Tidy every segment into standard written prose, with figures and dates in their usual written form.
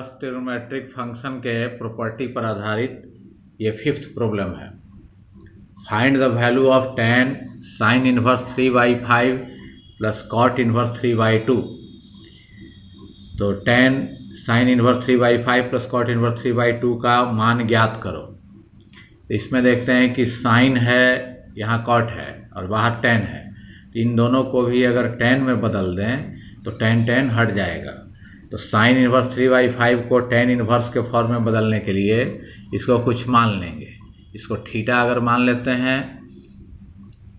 Inverse trigonometric function के property पर आधारित ये 5th प्रॉब्लम है। Find the value of tan sin inverse 3/5 plus cot inverse 3/2। तो tan sin inverse 3/5 plus cot inverse 3/2 का मान ज्ञात करो। तो इसमें देखते हैं कि sin है, यहाँ cot है और बाहर tan है। तो इन दोनों को भी अगर tan में बदल दें तो tan हट जाएगा। तो sin इनवर्स 3/5 को tan इनवर्स के फॉर्म में बदलने के लिए इसको कुछ मान लेंगे। इसको थीटा अगर मान लेते हैं,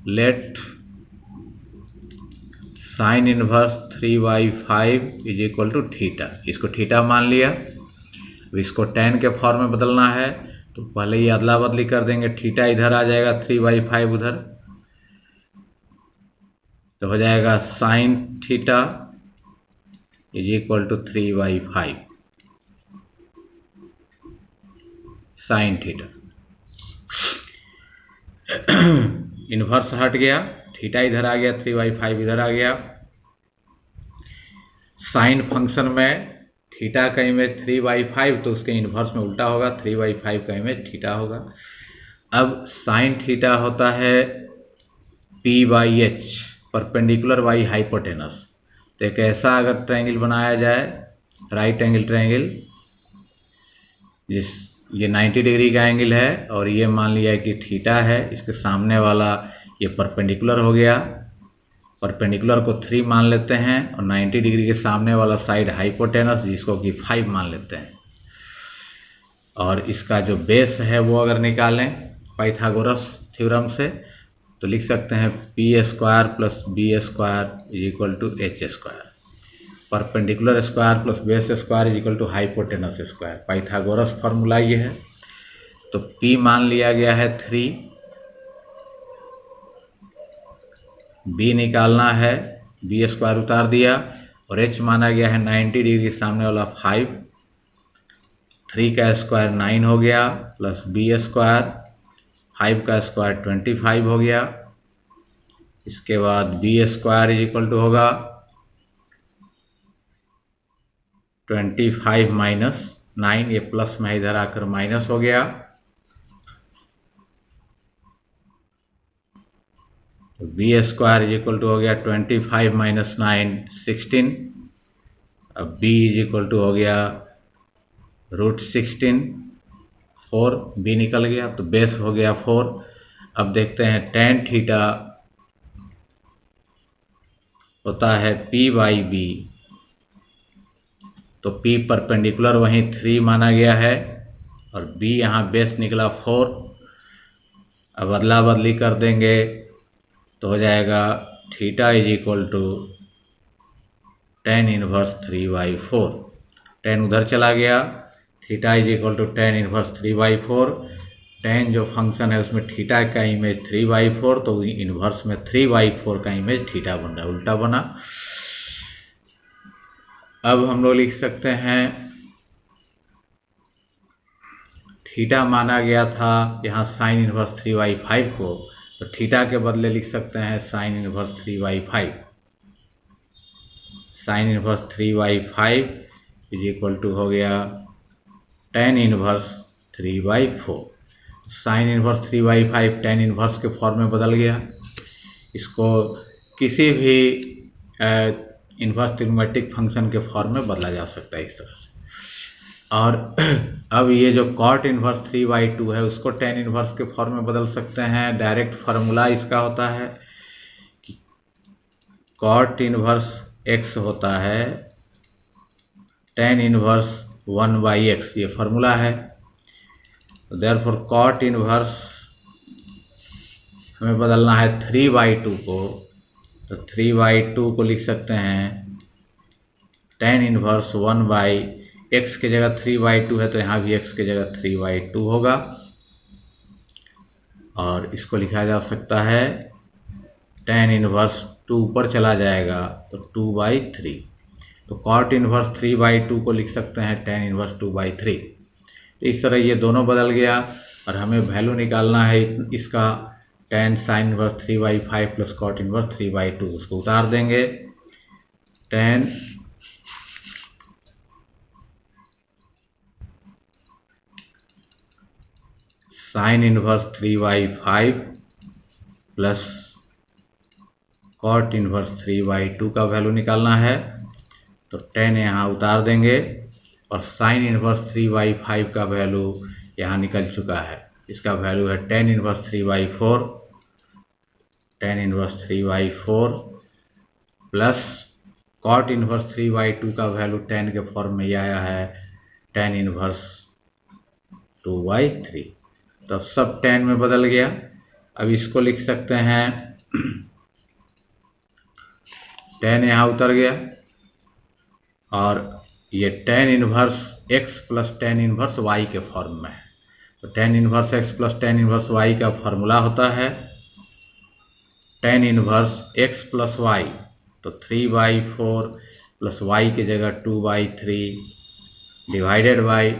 let sin inverse 3/5 is equal to theta. इसको थीटा मान लिया। अब इसको tan के फॉर्म में बदलना है तो पहले ये अदला बदली कर देंगे। थीटा इधर आ जाएगा, 3/5 उधर, तो हो जाएगा sin theta is equal to 3/5 sin theta. Inverse हट गया, थीटा इधर आ गया, 3/5 इधर आ गया। साइन फंक्शन में थीटा का इमेज 3/5 तो उसके इन्वर्स में उल्टा होगा, 3/5 का इमेज थीटा होगा। अब साइन थीटा होता है P/H, परपेंडिकुलर बाई हाइपोटेनस। तो एक ऐसा अगर ट्रायंगल बनाया जाए, राइट एंगल ट्रायंगल, ये 90 डिग्री का एंगल है और ये मान लिया कि थीटा है, इसके सामने वाला ये परपेंडिकुलर हो गया। परपेंडिकुलर को 3 मान लेते हैं और 90 डिग्री के सामने वाला साइड हाइपोटेनस, जिसको कि 5 मान लेते हैं। और इसका जो बेस है वो अगर निकालें पाइथागोरस थ्योरम से तो लिख सकते हैं p² plus b² is equal to h²। Perpendicular square plus base square is equal to hypotenuse square. Pythagoras formula ये है। तो p मान लिया गया है 3, b निकालना है, b² उतार दिया, और h माना गया है 90 डिग्री सामने वाला 5, 3 का स्क्वायर 9 हो गया, प्लस b², 5 का स्क्वायर 25 हो गया। इसके बाद b² इज इक्वल टू होगा 25 माइनस 9, ये प्लस में इधर आकर माइनस हो गया। तो b² इज इक्वल टू हो गया 25 माइनस 9 16। अब b इज इक्वल टू हो गया √16, 4, b निकल गया तो बेस हो गया 4। अब देखते हैं tan थीटा होता है p/b। तो p परपेंडिकुलर वहीं 3 माना गया है और b यहाँ बेस निकला 4। अब अदला बदली कर देंगे तो हो जाएगा theta is equal to tan inverse 3/4। tan उधर चला गया, theta is equal to tan inverse 3/4। tan जो फंक्शन है उसमें थीटा का इमेज 3/4, तो इनवर्स में 3/4 का इमेज थीटा बन रहा है, उल्टा बना। अब हम लोग लिख सकते हैं थीटा माना गया था यहाँ साइन इनवर्स 3/5 को, तो थीटा के बदले लिख सकते हैं sine inverse 3/5। Sine inverse 3/5 is equal to हो गया tan inverse 3/4। Sine inverse 3/5 tan inverse के फॉर्म में बदल गया। इसको किसी भी इनवर्स ट्रिग्नोमेट्रिक फंक्शन के फॉर्म में बदला जा सकता है इस तरह से। और अब ये जो cot इनवर्स 3/2 है उसको tan इनवर्स के फॉर्म में बदल सकते हैं। डायरेक्ट फार्मूला इसका होता है कि cot इनवर्स x होता है tan इनवर्स 1/x, ये फार्मूला है। देयरफॉर cot इनवर्स हमें बदलना है 3/2 को, तो 3/2 को लिख सकते हैं tan इनवर्स 1/x की जगह 3/2 है तो यहाँ भी x की जगह 3/2 होगा। और इसको लिखा जा सकता है tan इनवर्स 2 ऊपर चला जाएगा तो 2/3। तो cot इनवर्स 3/2 को लिख सकते हैं tan इनवर्स 2/3। इस तरह ये दोनों बदल गया और हमें वैल्यू निकालना है इसका tan sine inverse 3/5 plus cot inverse 3/2। उसको उतार देंगे, tan sine inverse 3/5 plus cot inverse 3/2 का वैल्यू निकालना है। तो 10 यहाँ उतार देंगे और साइन इनवर्स 3/5 का वैल्यू यहाँ निकल चुका है। इसका वैल्यू है 10 inverse 3/4, 10 inverse 3/4 plus cot inverse 3/2 का वैल्यू 10 के फॉर्म में ये आया है 10 इनवर्स 2/3। तो अब सब 10 में बदल गया। अब इसको लिख सकते हैं 10 यहाँ उतर गया और ये 10 inverse x plus 10 inverse y के फॉर्म में है। तो 10 inverse x plus 10 inverse y का फॉर्मूला होता है 10 इनवर्स x प्लस y, तो 3/4 प्लस y की जगह 2/3 डिवाइडेड बाई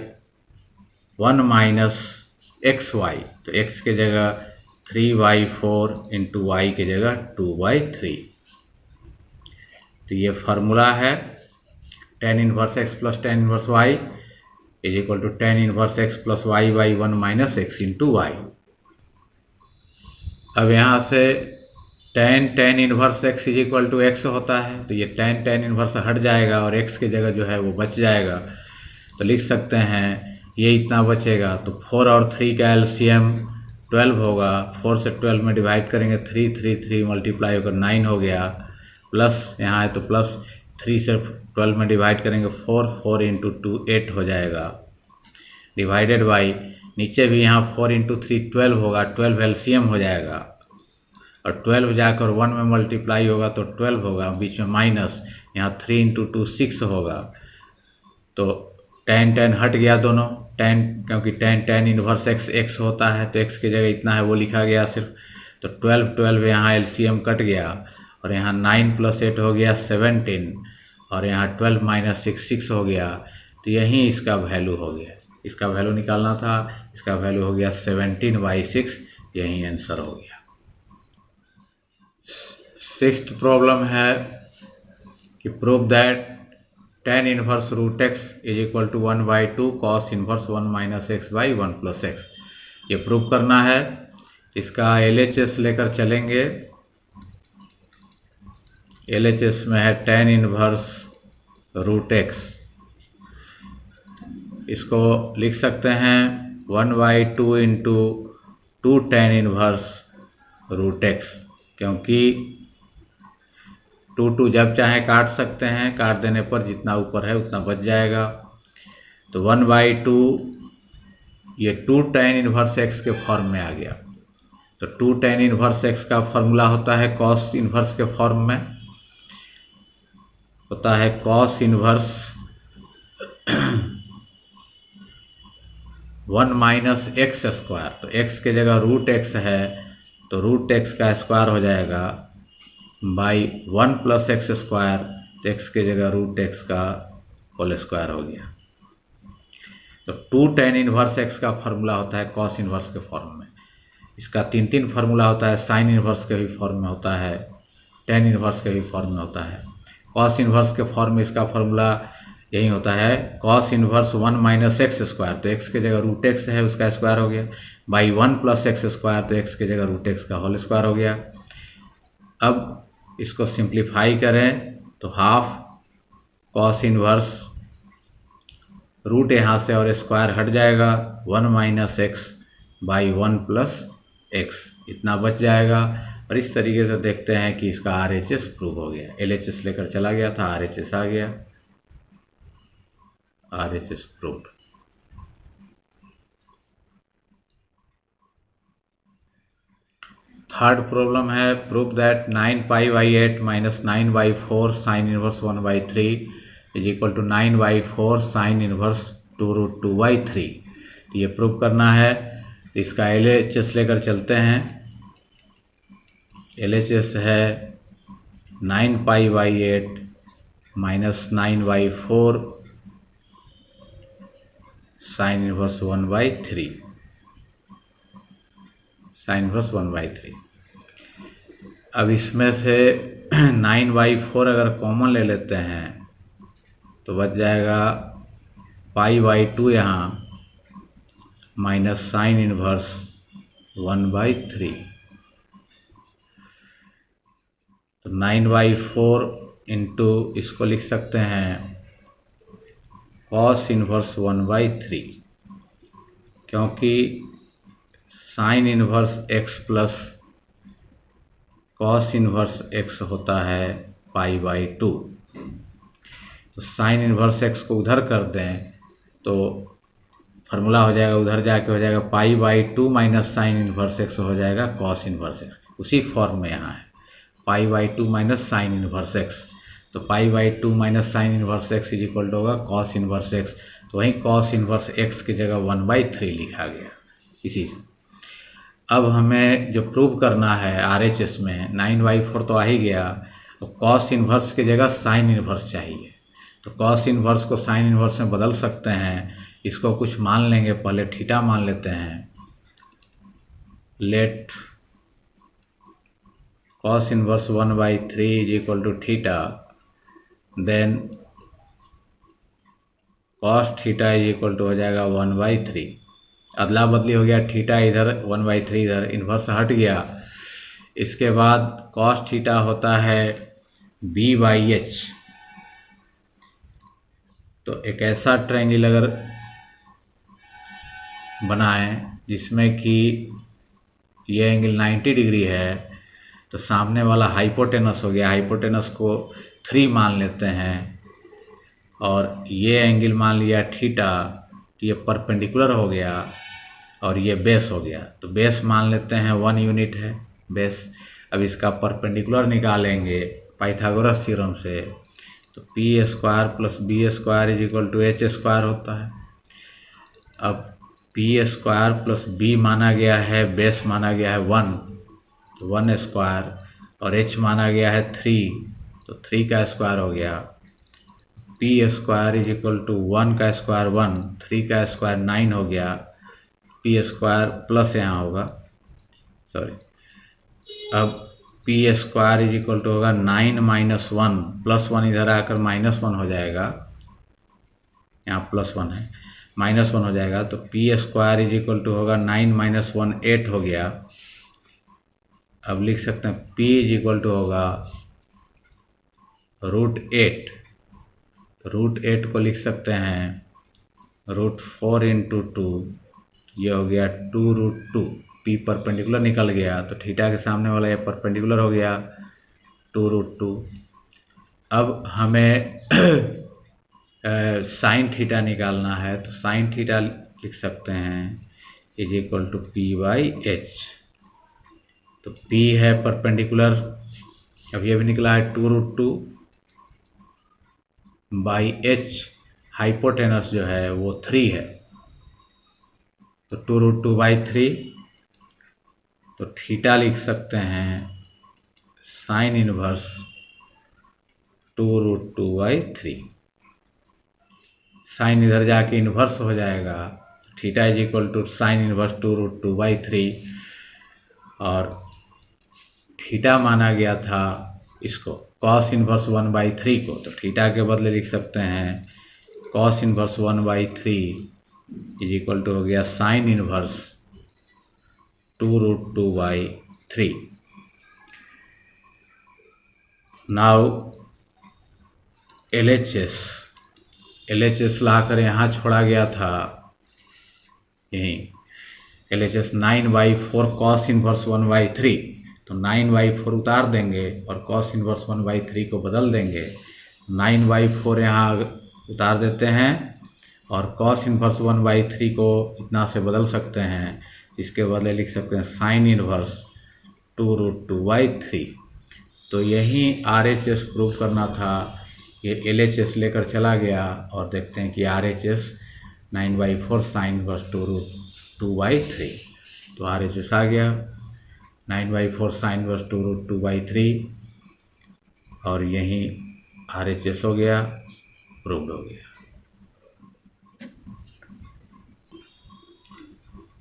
1 माइनस xy, तो x की जगह 3/4 इंटू y की जगह 2/3। तो ये फार्मूला है 10 inverse x plus 10 inverse y is equal to 10 inverse x plus y by 1 minus x into y। अब यहाँ से tan inverse x is equal to x होता है, तो ये tan इनवर्स हट जाएगा और x की जगह जो है वो बच जाएगा। तो लिख सकते हैं ये इतना बचेगा। तो 4 और 3 का एलसीएम 12 होगा। 4 से 12 में डिवाइड करेंगे 3 मल्टीप्लाई होकर 9 हो गया, प्लस यहाँ है तो प्लस 3 से 12 में डिवाइड करेंगे 4 इंटू 2 8 हो जाएगा, डिवाइडेड बाई नीचे भी यहाँ 4 इंटू 3 12 होगा, 12 एलसीएम हो जाएगा और 12 जाकर 1 में मल्टीप्लाई होगा तो 12 होगा, बीच में माइनस, यहाँ 3 इंटू 2 6 होगा। तो tan हट गया दोनों, क्योंकि tan इनवर्स x होता है तो x की जगह इतना है वो लिखा गया सिर्फ। तो 12 यहाँ एलसीएम कट गया और यहाँ 9 प्लस 8 हो गया 17 और यहाँ 12 माइनस 6 हो गया। तो यही इसका वैल्यू हो गया। इसका वैल्यू निकालना था, इसका वैल्यू हो गया 17/6, यही आंसर हो गया। 6th प्रॉब्लम है कि prove that tan inverse root x is equal to 1/2 cos inverse 1 minus x by 1 plus x। ये प्रूव करना है। इसका LHS लेकर चलेंगे। LHS में है tan इनवर्स रूट x। इसको लिख सकते हैं 1/2 into 2 tan inverse root x, क्योंकि 2 जब चाहे काट सकते हैं, काट देने पर जितना ऊपर है उतना बच जाएगा। तो 1/2 ये 2 tan इनवर्स x के फॉर्म में आ गया। तो 2 tan इनवर्स x का फॉर्मूला होता है cos इनवर्स के फॉर्म में, होता है cos inverse 1 minus x square. तो x की जगह रूट x है तो रूट x का स्क्वायर हो जाएगा बाई 1 प्लस एक्स स्क्वायर, तो x की जगह रूट x का होल स्क्वायर हो गया। तो 2 tan इनवर्स x का फार्मूला होता है cos इनवर्स के फॉर्म में। इसका 3 फार्मूला होता है, साइन इनवर्स के भी फॉर्म में होता है, tan इनवर्स के भी फॉर्म में होता है। cos इनवर्स के फॉर्म में इसका फार्मूला यही होता है cos inverse 1 minus x square, तो x की जगह रूट x है उसका स्क्वायर हो गया, बाई 1 प्लस एक्स स्क्वायर, तो x की जगह रूट x का होल स्क्वायर हो गया। अब इसको सिंप्लीफाई करें तो हाफ cos इनवर्स रूट यहाँ से और स्क्वायर हट जाएगा 1 minus x by 1 plus x, इतना बच जाएगा। और इस तरीके से देखते हैं कि इसका RHS प्रूव हो गया। LHS लेकर चला गया था, RHS आ गया, RHS प्रूव्ड। थर्ड प्रॉब्लम है prove that 9π/8 minus 9/4 sine inverse 1/3 is equal to 9/4 sine inverse 2√2/3। तो ये प्रूव करना है। तो इसका LHS लेकर चलते हैं। LHS है 9π/8 minus 9/4 sine inverse 1/3, sine inverse 1/3। अब इसमें से 9/4 अगर कॉमन ले लेते हैं तो बच जाएगा π/2 यहाँ माइनस साइन इनवर्स 1/3। तो 9/4 इंटू इसको लिख सकते हैं कॉस इनवर्स 1/3, क्योंकि sign inverse x plus cos inverse x होता है π/2। तो साइन इनवर्स x को उधर कर दें तो फार्मूला हो जाएगा, उधर जाके हो जाएगा π/2 माइनस साइन इनवर्स x हो जाएगा कॉस इनवर्स x। उसी फॉर्म में यहाँ है π/2 माइनस साइन इनवर्स x। तो π/2 minus sine inverse x is equal to होगा कॉस इनवर्स x। तो वहीं कॉस इनवर्स x की जगह 1/3 लिखा गया इसी से। अब हमें जो प्रूव करना है RHS में 9/4 तो आ ही गया, तो कॉस इनवर्स की जगह साइन इनवर्स चाहिए। तो कॉस इनवर्स को साइन इनवर्स में बदल सकते हैं। इसको कुछ मान लेंगे, पहले थीटा मान लेते हैं। Let cos inverse 1/3 is equal to theta, then cos theta is equal to हो जाएगा 1/3। अदला बदली हो गया, थीटा इधर 1/3 इधर, इन्वर्स हट गया। इसके बाद कॉस थीटा होता है b/h। तो एक ऐसा ट्रायंगल अगर बनाएं जिसमें कि ये एंगल 90 डिग्री है, तो सामने वाला हाइपोटेनस हो गया, हाइपोटेनस को 3 मान लेते हैं, और ये एंगल मान लिया थीटा, ये परपेंडिकुलर हो गया और ये बेस हो गया। तो बेस मान लेते हैं 1 यूनिट है बेस। अब इसका परपेंडिकुलर निकालेंगे पाइथागोरस थ्योरम से, तो p² plus b² is equal to h² होता है। अब p² प्लस b माना गया है, बेस माना गया है 1, तो 1² और h माना गया है 3, तो 3 का स्क्वायर हो गया। p² इज इक्वल टू 1 का स्क्वायर 1, 3 का स्क्वायर 9 हो गया। p² प्लस यहाँ होगा, सॉरी, अब p² इज इक्वल टू होगा 9 माइनस 1, प्लस 1 इधर आकर -1 हो जाएगा, यहाँ +1 है, -1 हो जाएगा। तो p² इज इक्वल टू होगा 9 माइनस 1 8 हो गया। अब लिख सकते हैं p इज इक्वल टू होगा √8। √8 को लिख सकते हैं √4 इंटू 2, ये हो गया 2√2। p परपेंडिकुलर निकल गया, तो थीटा के सामने वाला ये परपेंडिकुलर हो गया 2√2। अब हमें साइन थीटा निकालना है, तो साइन थीटा लिख सकते हैं इज इक्वल टू p/h। तो p है परपेंडिकुलर, अब ये भी निकला है 2√2 बाई h, हाइपोटेनस जो है वो 3 है, तो 2√2/3। तो थीटा लिख सकते हैं साइन इनवर्स 2√2/3। साइन इधर जाके इन्वर्स हो जाएगा, theta is equal to sine inverse 2√2/3, और थीटा माना गया था इसको कॉस इनवर्स 1/3 को, तो थीटा के बदले लिख सकते हैं cos inverse 1/3 is equal to हो गया साइन इनवर्स 2√2/3। नाउ LHS लाकर यहाँ छोड़ा गया था, यहीं LHS 9/4 कॉस इनवर्स 1/3, तो 9/4 उतार देंगे और कॉस इनवर्स 1/3 को बदल देंगे। 9/4 यहाँ उतार देते हैं और कॉस इनवर्स 1/3 को इतना से बदल सकते हैं, इसके बदले लिख सकते हैं साइन इनवर्स 2√2/3। तो यही RHS प्रूव करना था। ये LHS लेकर चला गया और देखते हैं कि RHS 9/4 साइन इनवर्स 2√2/3, तो RHS आ गया 9/4 साइन इनवर्स 2√2/3, और यही RHS हो गया, प्रूव्ड हो गया।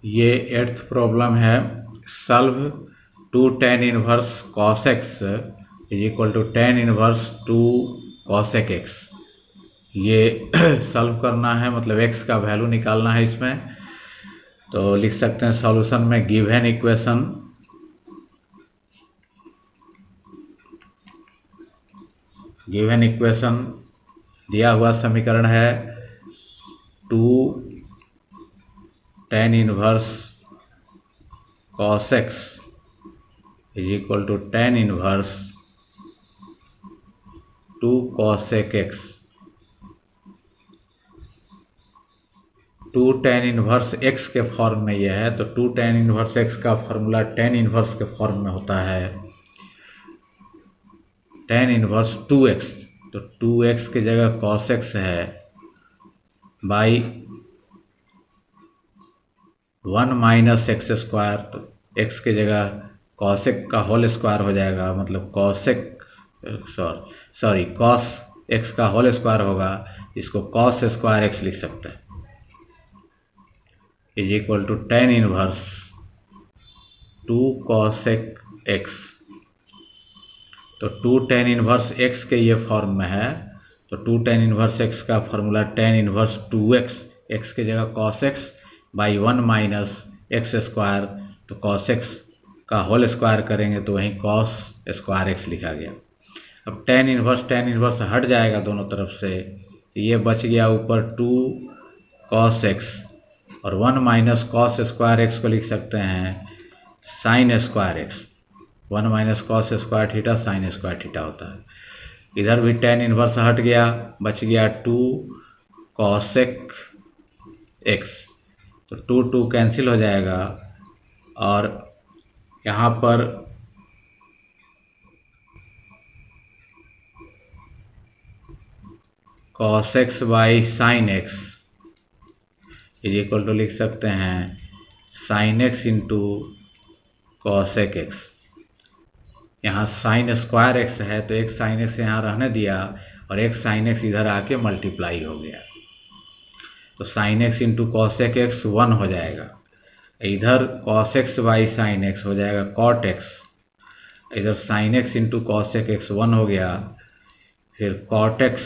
ये 8th प्रॉब्लम है, solve 2 tan inverse cos x is equal to tan inverse 2 cosec x। ये सॉल्व करना है, मतलब x का वैल्यू निकालना है इसमें। तो लिख सकते हैं सॉल्यूशन में गिवन इक्वेशन दिया हुआ समीकरण है 2 tan inverse cos x is equal to tan inverse 2 cosec x। 2 tan inverse x के फॉर्म में यह है, तो 2 tan इनवर्स x का फॉर्मूला tan इनवर्स के फॉर्म में होता है tan इनवर्स 2x, तो 2x की जगह cos x है बाई 1 माइनस एक्स स्क्वायर, तो x की जगह cosec का होल स्क्वायर हो जाएगा, मतलब cos x का होल स्क्वायर होगा, इसको cos स्क्वायर x लिख सकते हैं, is equal to tan inverse 2 cosec x। तो 2 tan इनवर्स x के ये फॉर्म में है, तो 2 tan इनवर्स x का formula tan inverse 2x, x की जगह cos x by 1 minus x square, तो cos x का होल स्क्वायर करेंगे तो वहीं cos स्क्वायर x लिखा गया। अब tan इनवर्स हट जाएगा दोनों तरफ से, ये बच गया ऊपर 2 cos x और 1 माइनस cos स्क्वायर x को लिख सकते हैं sin square x। 1 minus cos square theta sin square theta होता है। इधर भी tan इनवर्स हट गया, बच गया 2 cosec x, तो 2 कैंसिल हो जाएगा और यहाँ पर cos x by sin x is equal to लिख सकते हैं sin x into cosec x। यहाँ sin स्क्वायर x है तो एक sin x यहाँ रहने दिया और एक sin x इधर आके मल्टीप्लाई हो गया, तो sin x into cosec x 1 हो जाएगा। इधर cos x by sin x हो जाएगा cot x, इधर sin x into cosec x 1 हो गया, फिर cot x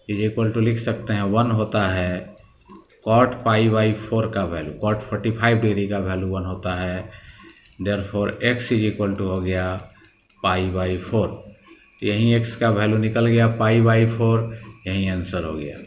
is equal to लिख सकते हैं 1 होता है cot पाई बाई 4 का वैल्यू, cot 45 डिग्री का वैल्यू 1 होता है, therefore x is equal to हो गया पाई बाई 4। यहीं x का वैल्यू निकल गया पाई बाई 4, यहीं आंसर हो गया।